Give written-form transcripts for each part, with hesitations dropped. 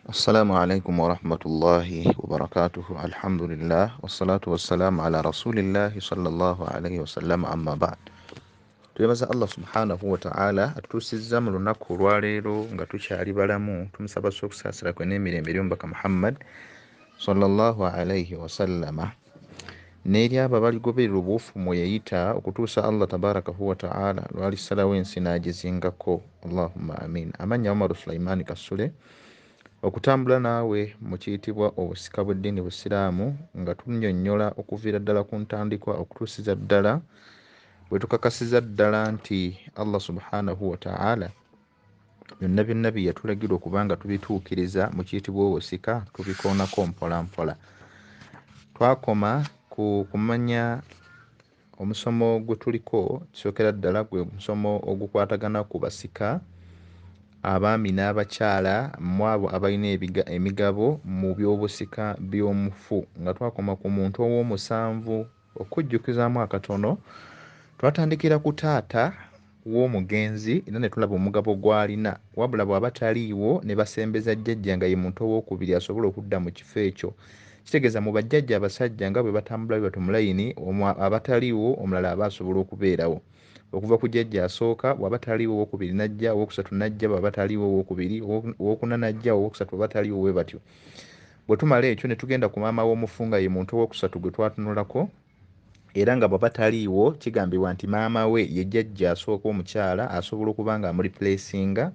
السلام عليكم ورحمة الله وبركاته. الحمد لله والصلاة والسلام على رسول الله صلى الله عليه وسلم. أما بعد, twebaza Allah subhanahu wa ta'ala atutusizza mu lunaku olwaleero nga tukyali balamu. Tumusaba okusaasira kwe n'emirembe eri omubaka Muhammad sallallahu alayhi wasallama n'eri abo abaligoberera obuufumu yayita okutuusa Allah tabarakahu wa ta'ala lwalisalawo ensi n'agizingako. Allahumma amin. Amannya Omar Sulaiman Kasule, okutambula naawe mu kiyitibwa obusika bw'eddiini busiraamu nga tunnyonnyola okuviira ddala ku ntandikwa okutuusiza ddala bwe tukakasiza ddala nti Allah subhanahu wa ta'ala byonna byonna bye yatulagira okuba nga tubituukiriza mu kiyitibwa obusika tubikoonako mpola mpola. Twakoma ku kumanya omusomo gwe tuliko, kisookera ddala gwe omusomo ogukwatagana ku basika, abaami n'abakyala mu abo abalina emigabo mu by'obusika by'omufu, nga twakoma ku muntu ow'omusanvu. Okujjukizaamu akatono, twatandikira ku taata w'omugenzi era ne tulaba omugabo gw'alina, wabula bw'aba taliiwo ne basembeza jjajja nga ye muntu ow'okubiri asobole okudda mu kifo ekyo. Kitegeeza mu bajjajja abasajja nga bwe batambula bwe bati mu layini, abataliiwo omulala aba asobola okubeerawo. Okuva ku jjajja asooka, bw'aba taliiwo owookubiri najja, owookusatu najja, bw'aba taliiwo owookubiri, owookuna najja, owookusatu bw'aba taliiwo bwe batyo. Bwe tumala ekyo ne tugenda ku maama w'omufu nga ye muntu owookusatu gwe twatunulako, era nga bw'aba taliiwo kigambibwa nti maama we ye jjajja asooka omukyala asobola okuba nga amureplacinga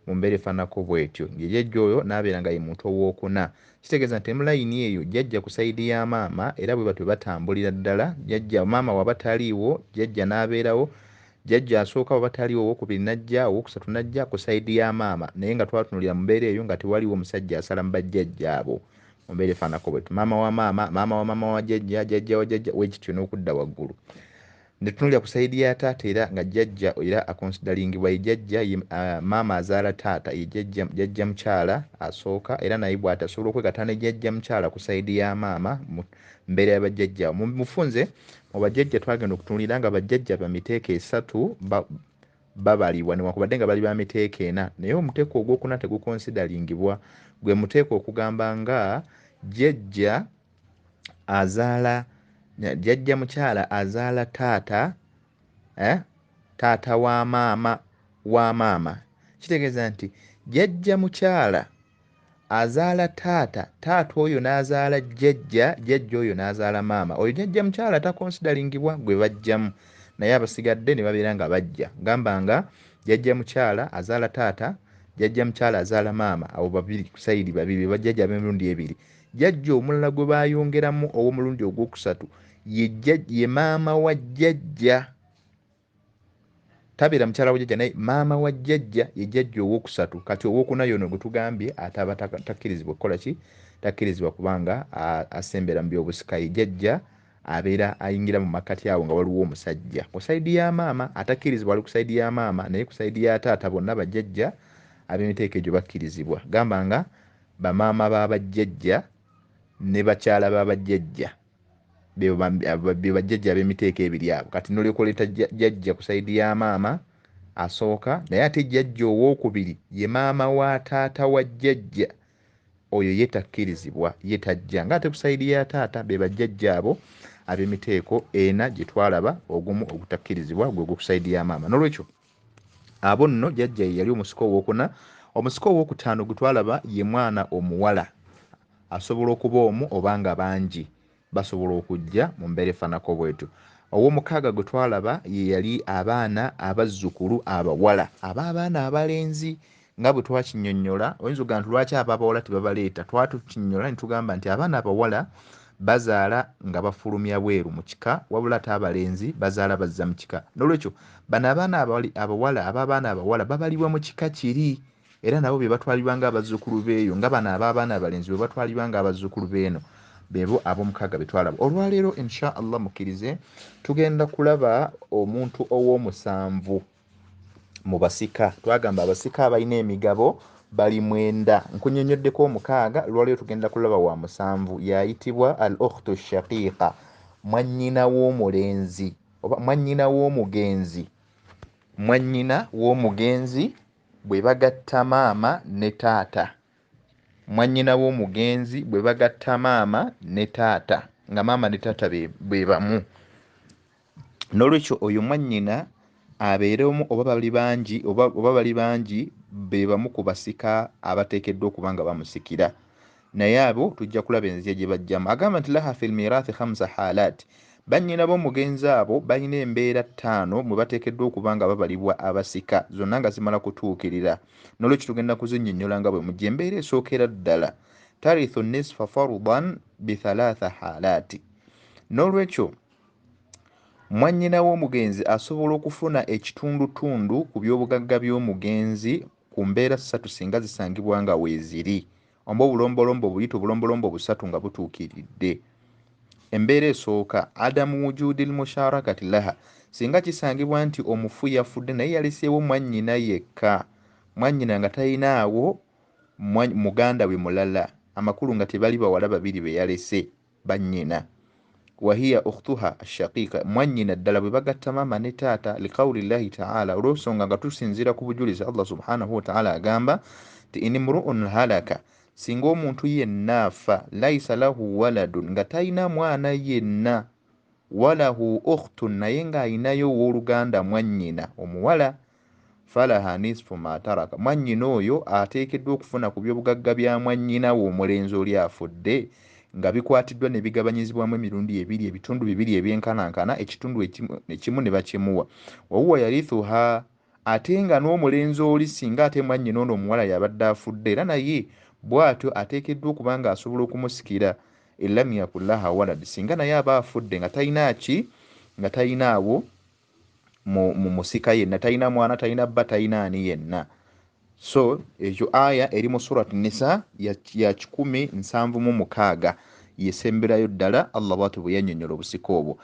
mu mbeera efaanako bw'etyo. Ye jjajja oyo n'abeera nga ye muntu owookuna. Kitegeeza nti mu layini eyo jjajja ku sayidi ya maama, era bwe batyo batambulira ddala. Jjajja maama waba taliiwo, jjajja n'abeerawo, jjajja asooka waba taliiwo, owookubiri najja, owookusatu najja ku sayidi ya maama, naye nga twatunulira mu mbeera eyo nga tewaliwo omusajja asala mu bajjajja abo mu mbeera efaanako bwetyo. Maama wa maama, maama wa maama wa jjajja, jjajja wa jjajja, weekityo n'okudda waggulu. Ne tutunulira ku sayidi ya taata era nga jjajja era akonsidaringibwa ye jjajja, maama azaala taata ye jjajja mukyala asooka, era naye bw'ati asobola okwegatta ne jjajja mukyala ku sayidi ya maama mu mbeera y'abajjajja. Mu mufunze mu bajjajja twagenda okutunulira nga bajjajja ba miteeko esatu babalibwa newankubadde nga bali ba miteeko ena, naye omuteeko ogwokuna tegukonsidaringibwa. Gwe muteeko okugamba nga jjajja mukyala azaala taata, taata wa maama. Kitegeeza nti jjajja mukyala azaala taata, taata oyo n'azaala jjajja, jjajja oyo n'azaala maama. Oyo jjajja mukyala takonsidaringibwa, gwe bajjamu, naye abasigadde ne babeera nga bajja. Gamba nga jjajja mukyala azaala taata, jjajja mukyala azaala maama, abo babiri ku sayidi babiri be bajjajja ab'emirundi ebiri. Jjajja omulala gwe baayongeramu ow'omulundi ogwokusatu ye maama wa jjajja. Tabeera mukyala wa jjajja, naye maama wa jjajja ye jjajja owookusatu. Kati owookuna yono gwe tugambye ate aba takkirizibwa kukola ki? Takkirizibwa kubanga asembera mu by'obusika. Ye jjajja abeera ayingira mu makkati awo nga waliwo omusajja. Ku sayidi ya maama atakkirizibwa ali ku sayidi ya maama, naye ku sayidi ya taata bonna bajjajja ab'emiteeko egyo bakkirizibwa. Gamba nga bamaama b'abajjajja ne bakyala b'abajjajja be bajjajja ab'emiteeko ebiri abo. Kati nolyokoleeta jjajja ku sayidi ya maama asooka, naye ate jjajja owookubiri ye maama wa taata wa jjajja, oyo ye takkirizibwa, ye tajja. Nga ate ku sayidi ya taata be bajjajja abo ab'emiteeko ena gye twalaba, ogumu ogutakkirizibwa gwe ku sayidi ya maama. N'olwekyo abo nno jjajja ye yali omusika owookuna. Omusika owookutaano gwe twalaba ye mwana omuwala, asobola okuba omu oba nga bangi basobola okujja mu mbeera efaanako bwetyo. Ow'omukaaga gwe twalaba ye yali abaana abazzukulu abawala ab'abaana abalenzi. Nga bwe twakinnyonnyola, oyinza okuga nti lwaki ab'abawala tebabaleeta? Twatukinnyonnyola ne tugamba nti abaana abawala bazaala nga bafulumya bweru mu kika, wabula ate abalenzi bazaala bazza mu kika. N'olwekyo bano abaana abawala ab'abaana abawala babalibwa mu kika kiri, era nabo be batwalibwa ng'abazzukulu b'eyo, nga bano ab'abaana abalenzi bwe batwalibwa ng'abazzukulu b'eno. Beebo ab'omukaaga be twalaba. Olwaleero insha Allah mukkirize tugenda kulaba omuntu ow'omusanvu mu basika. Twagamba abasika abalina emigabo bali 9. Nkunnyonnyoddeko omukaaga, olwaleero tugenda kulaba wa musanvu. Yayitibwa al ukhtu shaqiqa, mwannyina w'omulenzi oba mwannyina w'omugenzi. Mwannyina w'omugenzi bwe bagatta maama ne taata. mwannyina w'omugenzi bwe bagatta maama ne taata nga maama ne taata be bamu. N'olwekyo oyo mwannyina abeeremu oba bali bangi be bamu ku basika abateekeddwa okuba nga bamusikira, naye abo tujja kulaba enzija gye bajjamu. Agamba nti laha fil miraathi 5 haalaat, bannyina b'omugenzi abo balina embeera 5 mwe bateekeddwa okuba nga babalibwa abasika, zonna nga zimala kutuukirira. N'olwekyo tugenda kuzinnyonnyola nga bwe mujja. Embeera esookera ddala tarithu nisfa farudan bi 3 haalaati. N'olwekyo mwannyina w'omugenzi asobola okufuna ekitundutundu ku by'obugagga by'omugenzi ku mbeera 3 singa zisangibwa nga weeziri, oba obulombolombo buyite obulombolombo 3 nga butuukiridde. Embeera esooka adamu wujudi lmusharakati laha, singa kisangibwa nti omufu yafudde naye yaleseewo mwannyina yekka, mwannyina nga talinaawo muganda we mulala, amakulu nga tebali bawala babiri be yalese bannyina. Wahiya ukhtuha ashaqiqa, mwannyina ddala bwe bagatta maama ne taata, liqawli llahi taala, olw'ensonga nga tusinziira ku bujulizi Allah subhanahu wa ta'ala agamba ti in imru'un halaka, singa omuntu yenna afa, laisa lahu waladun, nga talina mwana yenna, walahu ukhtun, naye ng'alinayo owooluganda mwannyina omuwala, falaha nisfu ma taraka, mwannyina oyo ateekeddwa okufuna ku by'obugagga bya mwannyina we omulenzi oli afudde, nga bikwatiddwa ne bigabanyizibwamu emirundi ebiri, ebitundu bibiri ebyenkanankana, ekitundu ekimu ne bakimuwa. Wahuwa yarithuha, ate nga n'omulenzi oli singa ate mwannyina ono omuwala yabadde afudde, era naye bw'atyo ateekeddwa okuba nga asobola okumusikira. Illam yakun laha walad, singa naye aba afudde nga talina ki, nga talinaawo mu musika yenna, talina mwana, talina bba, talina ani yenna. So ekyo aya eri mu surat Nisa ya 176 yesemberayo ddala Allah bw'atyo bwe yannyonnyola obusika obwo.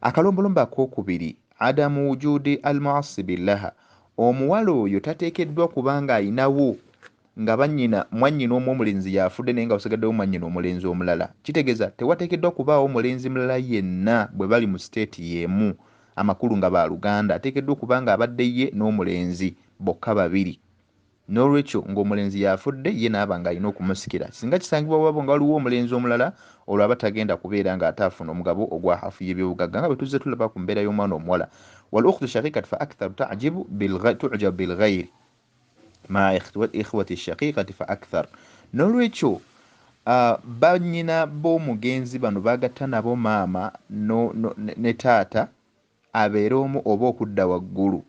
Akalombolombo akookubiri adamu wujudi almuasibi laha, omuwala oyo tateekeddwa kubanga ayinawo nga mwannyina omulenzi yafudde naye nga wasigaddewo mwannyina omulenzi omulala. Kitegeeza tewateekeddwa kubaawo mulenzi mulala yenna bwe bali mu siteeti y'emu, amakulu nga baaluganda, ateekeddwa okuba nga abadde ye n'omulenzi bokka babiri. N'olwekyo ng'omulenzi yafudde ye n'aba nga alina okumusikira. Singa kisangibwa wabo nga waliwo omulenzi omulala, olwo aba tagenda kubeera nga ataafuna omugabo ogwa hafu y'ebyobugagga nga bwe tuzze tulaba ku mbeera y'omwana omuwala. Wal ukhtu shaqiqati fa aktharu tu'jabu bilghayri ma ikhwati shaqiqati fa akthar. N'olwekyo bannyina b'omugenzi bano bagatta nabo maama ne taata abeere omu oba okudda waggulu.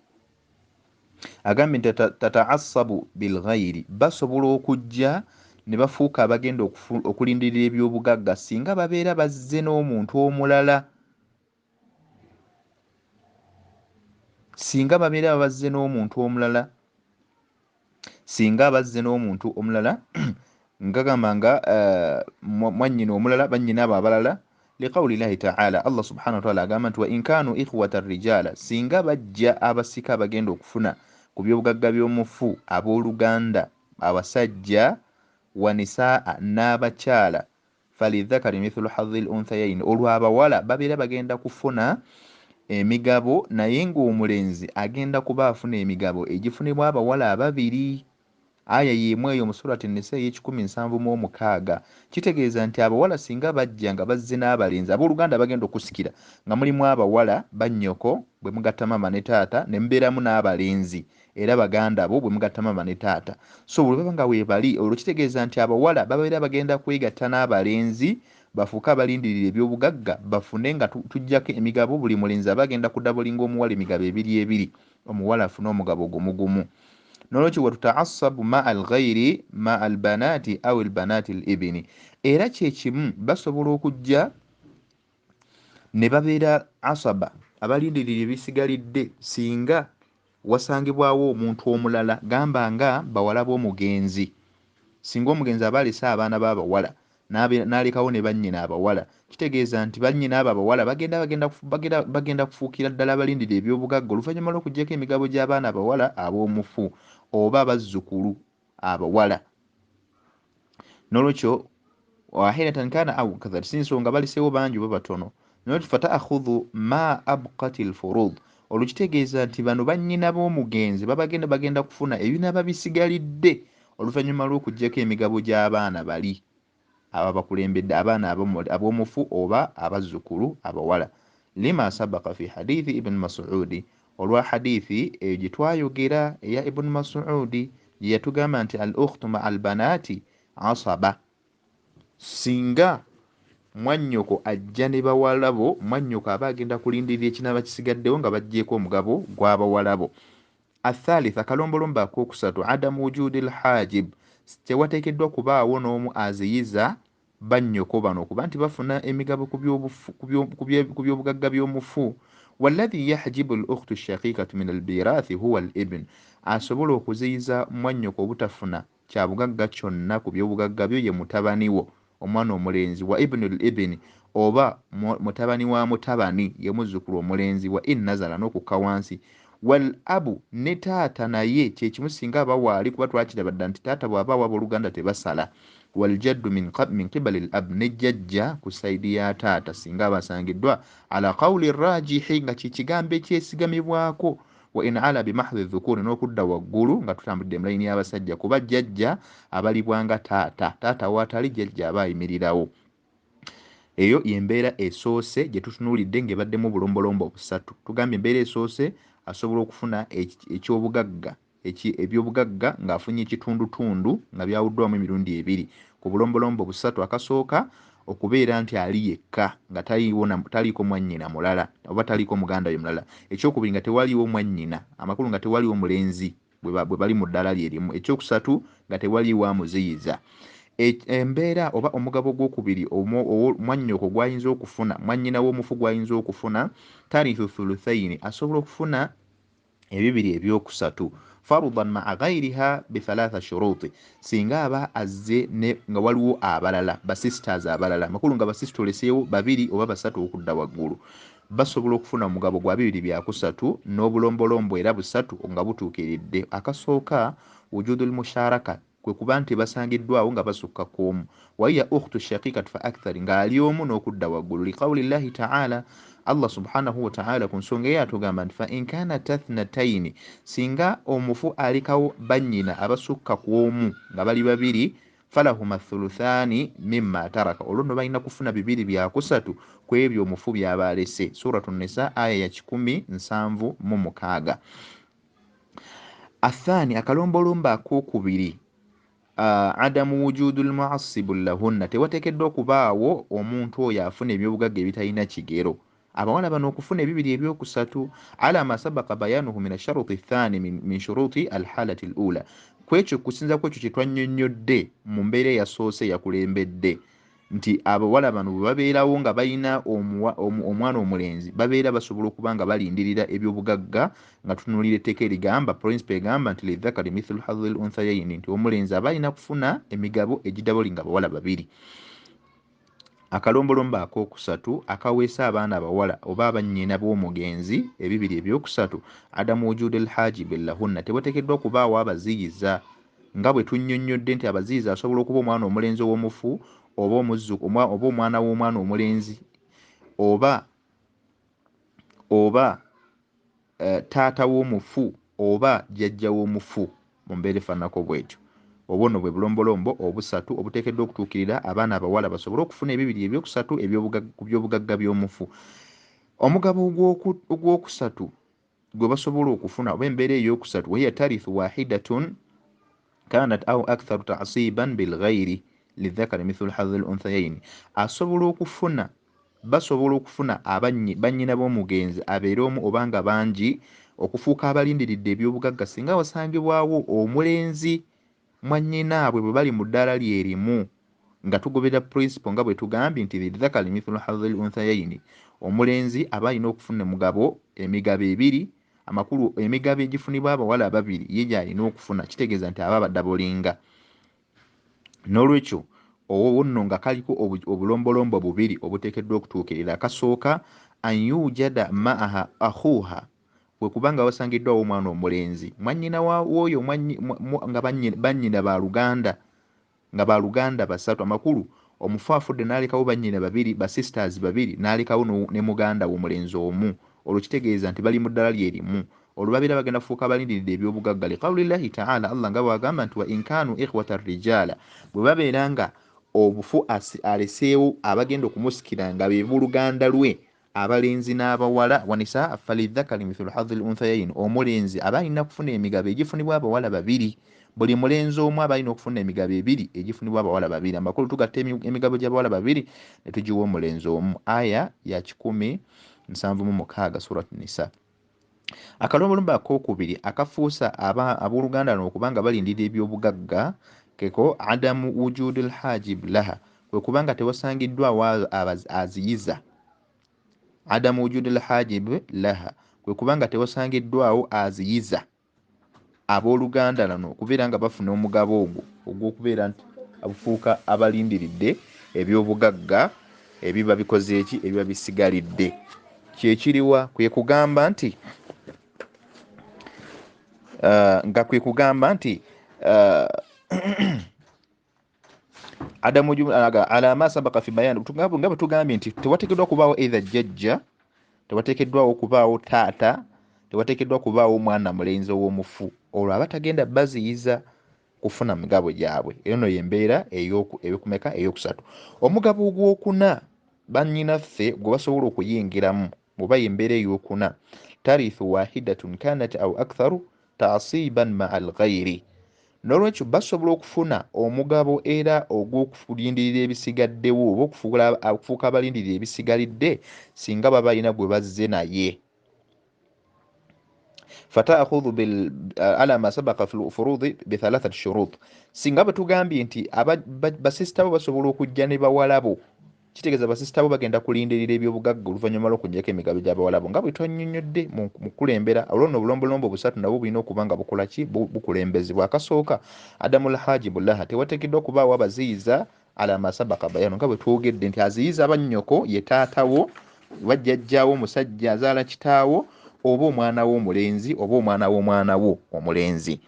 Agambye nti tata'assabu bilghayri, basobola okujja ne bafuuka abagenda okulindirira ebyobugagga singa babeera bazze n'omuntu omulala. Singa babeera bazze n'omuntu omulala, singa bazze n'omuntu omulala ngagamba nga mwannyina omulala, bannyina abo abalala, liqawli llahi ta'ala, Allah subhanahu wa ta'ala agamba nti wa in kanu ikhwata rijala, singa bajja abasika abagenda okufuna ku byobugagga by'omufu abooluganda, abasajja wa nisaa n'abakyala, falidhakari mithlu hadhi al-unthayayn, olwo abawala babeera bagenda kufuna emigabo naye ng'omulenzi agenda kuba afuna emigabo egifunibwa abawala ababiri. Aya y'emu eyo mu surati Nisa ey' 176. Kitegeeza nti abawala singa bajja nga bazze n'abalenzi abooluganda bagenda okusikira nga mulimu abawala bannyoko bwe mugatta maama ne taata, ne mubeeramu n'abalenzi era baganda bo bwe mugatta maama ne taata. So bwe baba nga weebali, olwo kitegeeza nti abawala babeera bagenda kwegatta n'abalenzi bafuuke abalindirira ebyobugagga bafune nga tujjako emigabo, buli mulenzi aba agenda kudabulinga omuwala emigabo ebiri, omuwala afune omugabo gumu. N'olwekyo watuta'assabu ma al-ghayri ma al-banati aw al-banati al-ibni, era kyekimu basobola okujja ne babeera asaba abalindirira ebisigalidde singa wasangibwawo omuntu omulala, gamba nga bawala b'omugenzi. Singa omugenzi aba alese abaana b'abawala n'alekawo ne bannyina abawala, kitegeeza nti bannyina abo abawala bagenda kufuukira ddala abalindira ebyobugagga oluvannyuma lw'okuggyako emigabo gy'abaana abawala ab'omufu oba abazzukulu abawala. N'olwekyo wahidatan kana aw kadhal, si nsonga baliseewo bangi oba batono. N'olwekyo fata'khudhu ma abqati al-furud, olwo kitegeeza nti bano bannyina b'omugenzi bagenda kufuna ebinaaba bisigalidde oluvannyuma lw'okuggyako emigabo gy'abaana bali abakulembedde abaana ab'omufu oba abazzukulu abawala. Lima sabaka fi hadithi ibn Mas'udi, olwa hadithi eyo gye twayogera eya ibn Mas'udi gye yatugamba nti al ukhtu ma al banati asaba, singa mwannyoko ajja ne bawalabo, mwannyoko aba agenda kulindirira ekinaaba kisigaddewo nga baggyeko omugabo gw'abawalabo. Athalith, akalombolombo akookusatu, adamu wujudi lhajib, tewateekeddwa kubaawo n'omu aziyiza bannyoko bano okuba nti bafuna emigabo ku byobugagga by'omufu. Walladhi yahjibu al-ukhtu ash-shaqiqatu min al-mirathi huwa al-ibn, asobola okuziyiza mwannyoko obutafuna kya bugagga kyonna ku byobugagga byo ye mutabani wo, omwana omulenzi. Wa ibnul ibni, oba mutabani wa mutabani ye muzzukulu omulenzi. Wa in nazala, n'okukka wansi. Wal abu, ne taata naye kyekimu singa aba waali, kuba twakirabadda nti taata bw'aba awa abooluganda tebasala. Wal jaddu min qibali al ab, ne jjajja ku sayidi ya taata singa aba asangiddwa ala qawli rajihi, nga kikigambo ekyesigamibwako. Wa in ala bimahdhi dhukuri, n'okudda waggulu nga tutambudde mulayini y'abasajja, kuba jjajja abalibwanga taata waatali jjajja aba ayimirirawo. Eyo y'embeera esoose gye tutunuulidde ng'ebaddemu obulombolombo busatu. Tugambye embeera esoose asobola okufuna ekyobugagga ebyobugagga ng'afunye ekitundutundu nga byawuddwamu emirundi ebiri. Ku bulombolombo busatu, akasooka okubeera nti ali yekka nga taliiko mwannyina mulala oba taliiko muganda we mulala. Ekyokubiri nga tewaliiwo mwannyina, amakulu nga tewaliiwo mulenzi bwe bali mu ddala lyerimu. Ekyokusatu nga tewaliiwo amuziyiza. Embeera oba omugabo gwokubiri mwannyoko gw'ayinza okufuna, mwannyina w'omufu gw'ayinza okufuna, tarithu thuluthaini, asobola okufuna ebibiri ebyokusatu. Farudan ma'a ghayriha bi thalatha shuruti, singa aba azze nga waliwo abalala basisters abalala, amakulu nga basisitoleseewo babiri oba basatu okudda waggulu, basobola okufuna omugabo gwa bibiri byakusatu n'obulombolombo era busatu nga butuukiridde. Akasooka wujudul musharaka, kwe kuba nti basangiddwawo nga basukka ku omu. Waiya ukhtu shaqiqat fa akthar, ng'ali omu n'okudda waggulu. Liqawli llahi ta'ala, Allah subhanahu wa ta'ala ku nsonga eyo atugamba nti fa in kanat ithnataini, singa omufu alikawo bannyina abasukka ku omu nga bali babiri, falahuma thuluthani mimma taraka, olwo nno balina kufuna bibiri byakusatu ku ebyo omufu by'aba alese. Suratu Nisa aya ya 176. Athani, akalombolombo akookubiri, adamu wujudul mu'assibu lahunna, tewateekeddwa okubaawo omuntu oyo afuna ebyobugagga ebitalina kigero. Abawala bano okufuna ebibiri ebyokusatu, ala ma sabaka bayanuhu min asharuti thani min shuruti alhalati alula, kwekyo kusinza kwekyo kye twannyonnyodde mu mbeera eyasoose yakulembedde nti abawala bano bwe babeerawo nga balina omwana omulenzi, babeera basobola okuba nga balindirira ebyobugagga nga tutunuulira etteeka erigamba, principle egamba nti lidhakari mithlu hadhi al-unthayaini, nti omulenzi aba alina kufuna emigabo egidabolinga abawala babiri. Akalombolombo akookusatu, akaweesa abaana abawala oba abannyina b'omugenzi ebibiri ebyokusatu, adamu wujudi alhajibi lahunna, tebateekeddwa kubaawo abaziyiza, nga bwe tunnyonnyodde nti abaziyiza asobola okuba omwana omulenzi ow'omufu oba omwana w'omwana omulenzi oba taata w'omufu oba jjajja w'omufu, mu mbeera efaananako bw'etyo. Obwo nno bwe bulombolombo obusatu obuteekeddwa okutuukirira abaana abawala basobole okufuna ebibiri ebyokusatu ku byobugagga by'omufu. Omugabo ogwokusatu gwe basobola okufuna oba embeera ey'okusatu, wahiya tarithu wahidatun kanat aw aktharu ta'siban bilghayri lidhakari mithlu hadhi al-unthayaini, basobola okufuna bannyina b'omugenzi abeere omu oba nga bangi, okufuuka abalindiridde ebyobugagga singa wasangibwawo omulenzi mwannyinaabwe bwe bali mu ddaala lyerimu, nga tugoberera principle nga bwe tugambye nti lidhakari mithlu hadhi al-unthayaini, omulenzi aba alina okufuna emigabo ebiri, amakulu emigabo egifunibwa abawala ababiri ye gy'alina okufuna, kitegeeza nti aba badabolinga. N'olwekyo owo nno nga kaliko obulombolombo bubiri obuteekeddwa okutuukirira. Akasooka, an yujada ma'aha akhuha, bwe kubanga wasangiddwawo omwana omulenzi mwannyina w'oyo nga bannyina baluganda basatu, amakulu omufu afudde n'alekawo bannyina babiri, basisters babiri, n'alekawo ne muganda we omulenzi omu, olwo kitegeeza nti bali mu ddala lyerimu. olubabira bagenda kufuuka balindiridde ebyobugagga liqaulillahi taala Allah nga bwagamba nti wa inkanu ikhwata rijala bwe babeera nga obufu aleseewo abagenda okumusikira nga be buluganda lwe abalenzi n'abawala wanisa falidhakari mithlu hadhi lunthayain omulenzi aba alina kufuna emigabo egifunibwa abawala babiri buli mulenzi omu aba alina okufuna emigabo ebiri egifunibwa abawala babiri amakulu tugatta emigabo gy'abawala babiri ne tugiwa omulenzi omu aya ya 176 surat nisa. Akalombolombo akokubiri akafuusa abooluganda lno okubanga balindira ebyobugagga keko adamu wujudi lhajib laha kwe kubanga tewasangiddwawo aziyiza adamu wujudi lhajib laha kwe kubanga tewasangiddwawo aziyiza abooluganda lano okubeera nga bafuna omugabo ogwo ogw'okubeera nti abufuuka abalindiridde ebyobugagga ebiba bikoze eki ebiba bisigalidde kyekiriwa kwe kugamba nti nga kwe kugamba nti adamu ala ma sabaka fi bayan nga tugambye nti tewateekeddwa kubaawo either jjajja tewateekeddwawo kubaawo taata tewateekeddwa kubaawo omwana mulenzi ow'omufu olwo abatagenda baziyiza kufuna migabo gyabwe eno yembeera eyokumeka eyokusatu. Omugabo ogwokuna bannyinaffe gwe basobola okuyingiramu oba yembeera eyokuna tarithu wahidatun kanat au aktharu taasiban maa alghairi n'olwekyo basobola okufuna omugabo era ogw'okulindirira ebisigaddewo oba okufuuka abalindirira ebisigalidde singa baba alina gwe bazze naye. Fataakhudhu ala ma sabaka fi lfurudi bithalathat shurut singa betugambye nti basisita bo basobola okujja ne bawalabo kitegeeza basisita bo bagenda kulindirira ebyobugagga oluvannyuma lw'okujjako emigabo gy'abawalabo nga bwe twannyonnyodde mu kulembera olwo nno obulombolombo busatu nabwo bulina okuba nga bukola ki bukulembezebwa. Akasooka adamu lhajibu laha tewateekeddwa okubaawo abaziyiza ala ma sabaka bayano nga bwe twogedde nti aziyiza abannyoko ye taatawo bajjajjaawo omusajja azaala kitaawo oba omwana w'omulenzi oba omwana w'omwana wo omulenzi.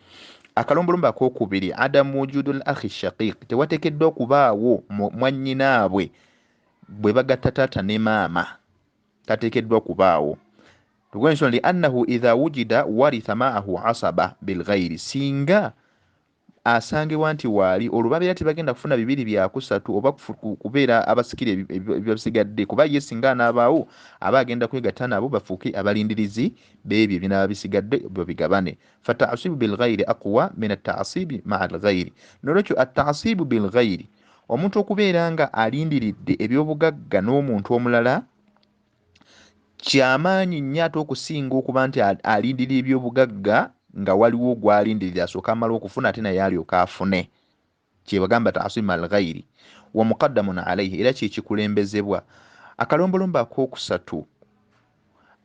Akalombolombo akokubiri adamu wujudul akhi shaqiq tewateekeddwa okubaawo mwannyinaabwe bwe bagatta taata ne maama tateekeddwa kubaawo tugwenso li annahu idha wujida waritha maahu asaba bilghairi singa asangibwa nti waali olwo babeera tebagenda kufuna bibiri byakusatu oba kubeera abasikira ebyabisigadde kuba ye singa anaabaawo aba agenda kwegatta nabo bafuuke abalindirizi b'ebyo ebinaaba bisigadde babigabane. Fataasibu bilghairi aqwa min ataasibi maa alghairi n'olwekyo ataasibu bilghairi omuntu okubeera nga alindiridde ebyobugagga n'omuntu omulala kyamaanyi nnyo ate okusinga okuba nti alindirira ebyobugagga nga waliwo gw'alindirira asooka amala okufuna ate naye alyoka afune kyebagamba taasibu maa alghairi wa muqaddamun alaihi era kyekikulembezebwa. Akalombolombo akokusatu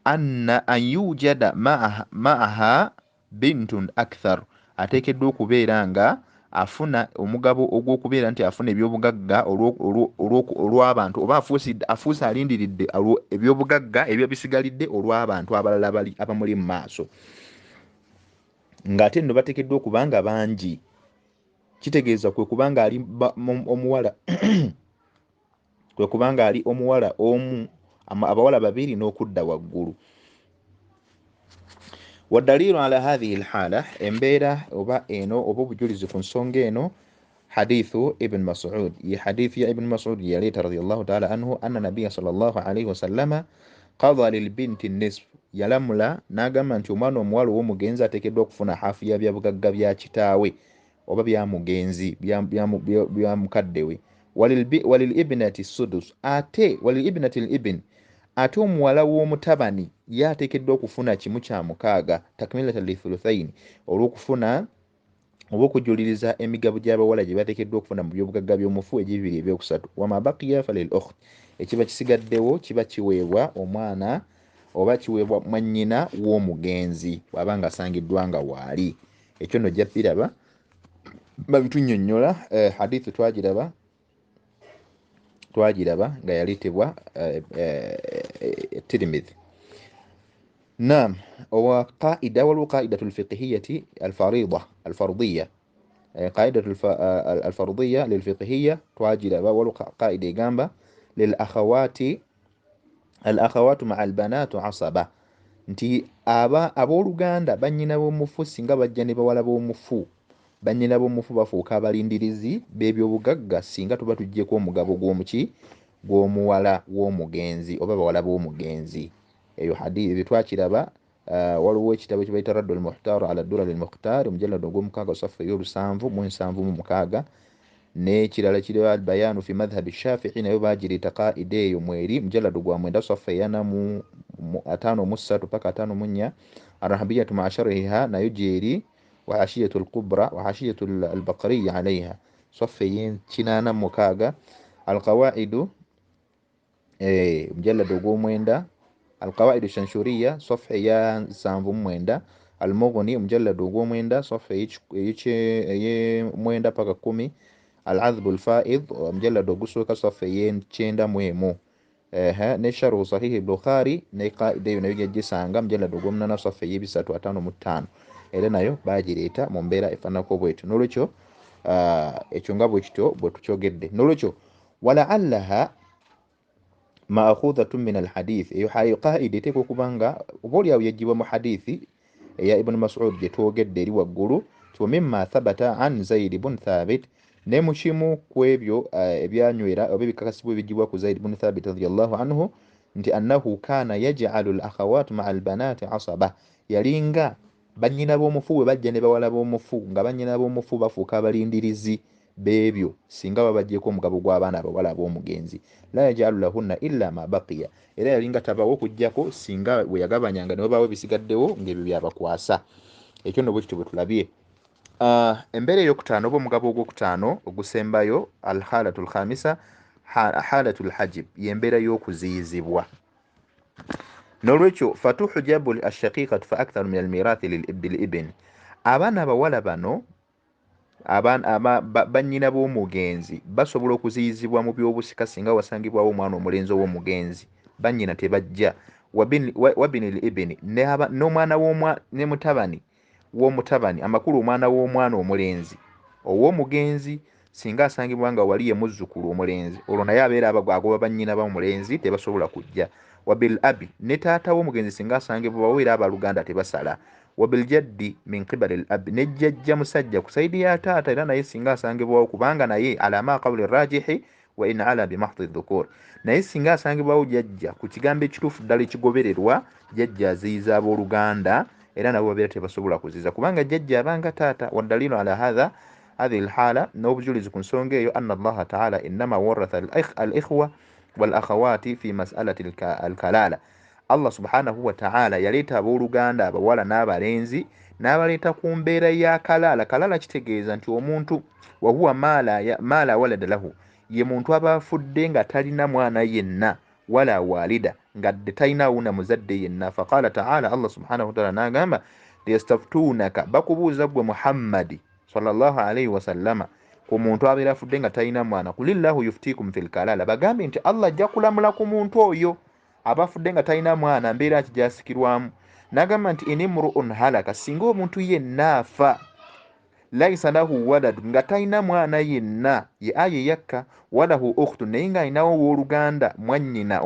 an yujada maaha bintun akthar ateekeddwa okubeera nga afuna omugabo ogw'okubeera nti afuna ebyobugagga olw'abantu oba afuuse alindiridde ebyobugagga ebyo bisigalidde olw'abantu abalala abamuli mu maaso ng'ate nno bateekeddwa okuba nga bangi kitegeeza kwe kubanga ali omuwala kwe kubanga ali omuwala omu abawala babiri n'okudda waggulu. Wadalilu ala hadhihi alhala embeera oba eno oba obujulizi ku nsonga eno hadithu ibn Mas'ud ye hadithi ya ibn Mas'ud yaleeta radiyallahu ta'ala anhu anna nabiyya sallallahu alayhi wa sallama qadha lil binti nisf yalamula n'agamba nti omwana omuwala ow'omugenzi ateekeddwa okufuna haafu ya byabugagga bya kitaawe oba bya mugenzi bya mukadde we. Walil ibnati sudus ate walil ibnati al-ibn ate omuwala w'omutabani ye ateekeddwa okufuna kimu kya mukaaga takmilata lithuluthaini olw'okufuna oba okujuliriza emigabo gy'abawala gye bateekeddwa okufuna mu byobugagga by'omufu egy'ebibiri ebyokusatu. Wama baqiya falil ukht ekiba kisigaddewo kiba kiweebwa omwana oba kiweebwa mwannyina w'omugenzi bw'aba nga asangiddwa nga waali. Ekyo nno ojja biraba babitunnyonnyola hadithu twagiraba nga yaleetebwa Tirmidhi. Naam wa qaida wal qaidatu al-fiqhiyyah al-fardiyya qaidatu al-fardiyya lil-fiqhiyya twagiraba wal qaida egamba lil akhawati al-akhawatu ma'a al-banatu asaba nti abooluganda bannyina b'omufu singa bajja ne bawala b'omufu, bannyina b'omufu bafuuka abalindirizi b'ebyobugagga singa tuba tuggyeko omugabo gw'omuwala w'omugenzi oba bawala b'omugenzi. Eyo hadithi twakiraba. Waliwo ekitabo kye bayita Raddul Muhtar ala Durar al Mukhtar omujallado ogw'omukaaga safa ey'olusanvu n'ekirala kiriwo al Bayanu fi madhhabi Shafi'i nayo baagiriita qaida eyo mweri mujallado gwa 9 safa eyana mu 53 paka 54 Arrahabiyatu ma'a sharhiha nayo gyeri wa Hashiyatu al-Kubra wa Hashiyatu al-Baqariyya alayha safa ey'ekinana mukaaga Al-Qawaidu mujallado ogw'omwenda القواعد الشنشورية صفحة يا سانفو المغني مجلد ومويندا صفحة مويندا بقى كومي العذب الفائض مجلد وقصوك صفحة تشيندا مهمو نشر صحيح البخاري نقائد نبيجي جسانغا مجلد وقمنا صفحة يبساتو أتانو متانو elena yo bagireeta mu mbeera efaanako bwetyo nolwekyo ekyo nga bwekityo bwe tukyogedde nolwekyo walaallaha ma'khudhatun min alhadith eyo hayo qaida eteekwa okuba nga obaolyawo yagibwa mu hadithi eya Ibn Mas'ud gye twogedde eri waggulu wa mimma thabata an Zaid ibn Thabit ne mu kimu ku ebyo ebyanywera oba ebikakasibwa ebigibwa ku Zaid ibn Thabit radiyallahu anhu nti annahu kana yaj'alu al-akhawat ma'a al-banati asaba yalinga bannyina b'omufu bwe bajja ne bawala b'omufu nga bannyina b'omufu bafuuka abalindirizi b'ebyo singa babajjeko omugabo gw'abaana abawala b'omugenzi la yaj'alu lahunna illa ma baqiya era yalinga tabawo okujjako singa bwe yagabanyanga ne babaawo ebisigaddewo ng'ebyo byabakwasa ekyo nno bwekityo bwe tulabye. Embeera ey'okutaano oba omugabo ogwokutaano ogusembayo alhalatul khamisa halatul hajib y'embeera y'okuziyizibwa nolwekyo fatuhujabu ashaqiqatu fa aktharu min almirathi lilibn abaana abawala bano bannyina b'omugenzi basobola okuziyizibwa mu byobusika singa wasangibwawo omwana omulenzi ow'omugenzi bannyina tebajja wabini libini n'omwana ne mutabani w'omutabani amakulu omwana w'omwana omulenzi ow'omugenzi singa asangibwa nga wali ye muzzukulu omulenzi olwo naye abeera agoba bannyina b'omulenzi tebasobola kujja wabil abi ne taata w'omugenzi singa asangibwa era abaluganda tebasala wabil jaddi min qibali al abi ne jjajja musajja ku saidi ya taata era naye singa asangibwawo kubanga naye alama qawli rajihi wa in ala bi mahdhi dhukur naye singa asangibwawo jjajja ku kigambo ekituufu ddala ekigobererwa jjajja aziyiza abooluganda era nabo babeera tebasobola kuziza kubanga jjajja abanga taata waddalilu ala hadha هذه الحالة نوبجولز كنسونجي أن الله تعالى إنما ورث الإخوة والأخوات في مسألة الكلالة الله سبحانه وتعالى يليتا بولغاندا بولا نابالينزي ناباليتا كومبيرا يا كلالة كتغيزا نتي ومونتو وهو ما لا ولد له يمونتو أبا فدين غتالينا موانا ينا ولا والدة قد تايناونا مزد ينا فقال تعالى الله سبحانه وتعالى ناقام ليستفتونك بكبوزا محمد sallallahu alayhi wa sallama ku muntu abeera afudde nga talina mwana kulillahu yuftikum fil kalala bagambe nti Allah ajja kulamula ku muntu oyo abafudde nga talina mwana mbeera kijasikirwamu nagamba nti inimru'un halaka singa omuntu yenna afa laisa lahu walad nga talina mwana yenna ye aye yakka walahu ukhtun naye nga alinawo w'oluganda mwannyina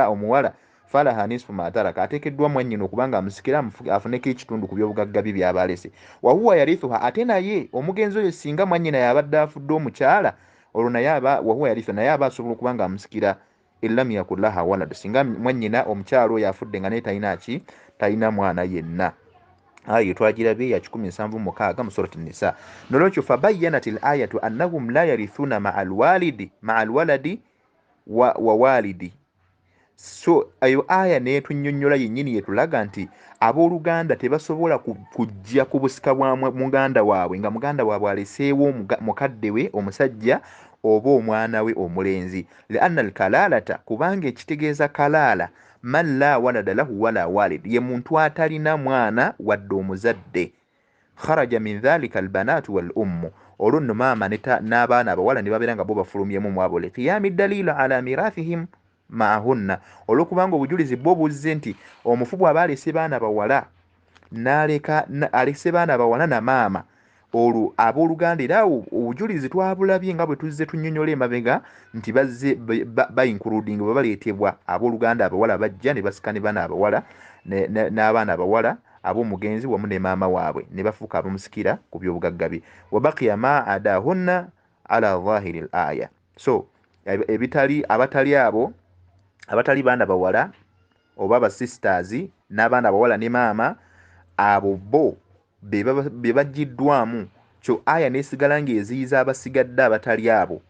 omuwala falaha nisfu ma taraka ateekeddwa mwannyina okubanga amusikira afuneko ekitundu ku byobugagga bye byabalese wahuwa yarithuha ate naye omugenzi oyo singa mwannyina yabadde afudde omukyala olwo naye wahuwa yarithu naye aba asobola okubanga amusikira illam yakul laha walad singa mwannyina omukyala oyo afudde nga naye talina mwana yenna ayo twagirabye ya 176 mu surati nisa nolwekyo fabayyanat al-ayatu annahum la yarithuna ma'a alwaladi wa walidi so ayo aya neetunnyonnyola yennyini yetulaga nti abooluganda tebasobola kujja ku busika bwa muganda waabwe nga muganda waabwe aleseewo mukadde we omusajja oba omwana we omulenzi lianna alkalalata kubanga ekitegeeza kalaala man la walada lahu wala walid ye muntu atalina mwana wadde omuzadde kharaja min dhalika albanatu wal ummu olwo nno maama n'abaana abawala ne babeera nga bo bafulumyemu mwabo liqiyami dalilu ala mirathihim maahunna olwokubanga obujulizi bwo buzze nti omufu bw'aba alese baana bawala alese baana bawala na maama olwo abooluganda era obujulizi twabulabye nga bwe tuzze tunnyonnyola emabega nti bazze ba-including bwe baleetebwa abooluganda abawala bajja ne basika ne bana abawala n'abaana abawala ab'omugenzi wamu ne maama waabwe ne bafuuka abamusikira ku by'obugagga bye wabaqiya ma adahunna ala dhahiri al aya. So abatali baana bawala oba abasisters n'abaana abawala ne maama abo bo be baggiddwamu kyo aya neesigala ng'eziyiza abasigadde abatali abo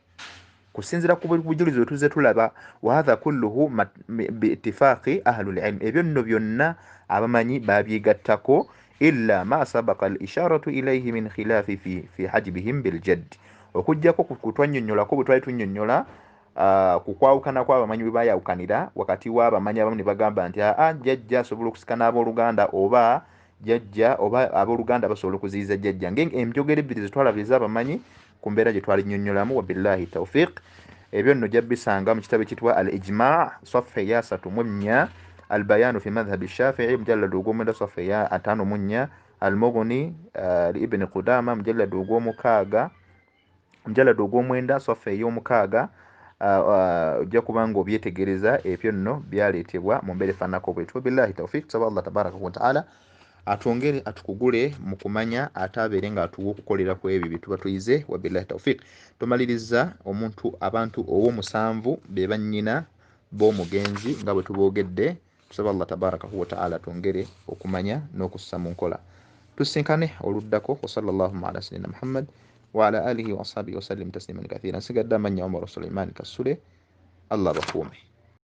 kusinziira ku bujulizi bwe tuzze tulaba wa hatha kulluhu biitifaaqi ahlul ilm ebyo nno byonna abamanyi babyegattako illa ma sabaqa al isharatu ilayhi min khilaafi fi hajbihim biljaddi okujjako kutwannyonnyolako bwe twali tunnyonnyola ku kwawukana kw'abamanyi bwe baayawukanira wakati w'abamanyi abamu ne bagamba nti jjajja asobola okusika n'abooluganda oba jjajja oba abooluganda basobola okuziyiza jjajja enjogera ebbiri zetwalaba ez'abamanyi ku mbeera gye twali nnyonnyolamu wabillahi tawfiq. ebyo nno jabbisanga mu kitabo ekitibwa al ijma safha eya 34 البيان في مذهب الشافعي مجلد وقوم صفحة 54 المغني لابن قدامة مجلد وقوم كاغا مجلد وقوم enda صفحة يوم كاغا ojja kuba ng'obyetegereza ebyo nno byaleetebwa mu mbeera efaananako bwetyo. Billahi tawfiq. Tusaba Allah tabaraka wa taala atwongere atukugule mu kumanya ate abeere ng'atuwa okukolera ku ebyo bye tuba tuyize. Wabillahi tawfiq. Tumaliriza abantu ow'omusanvu be bannyina b'omugenzi nga bwe tuboogedde. Tusaba Allah tabaraka wa taala atwongere okumanya n'okussa mu nkola. Tusinkane oluddako. Wa sallallahu ala sayyidina Muhammad وعلى آله وأصحابه وسلم تسليما كثيرا. سيقدم من يوم رسول الإيمان كالسوري. الله بقومه.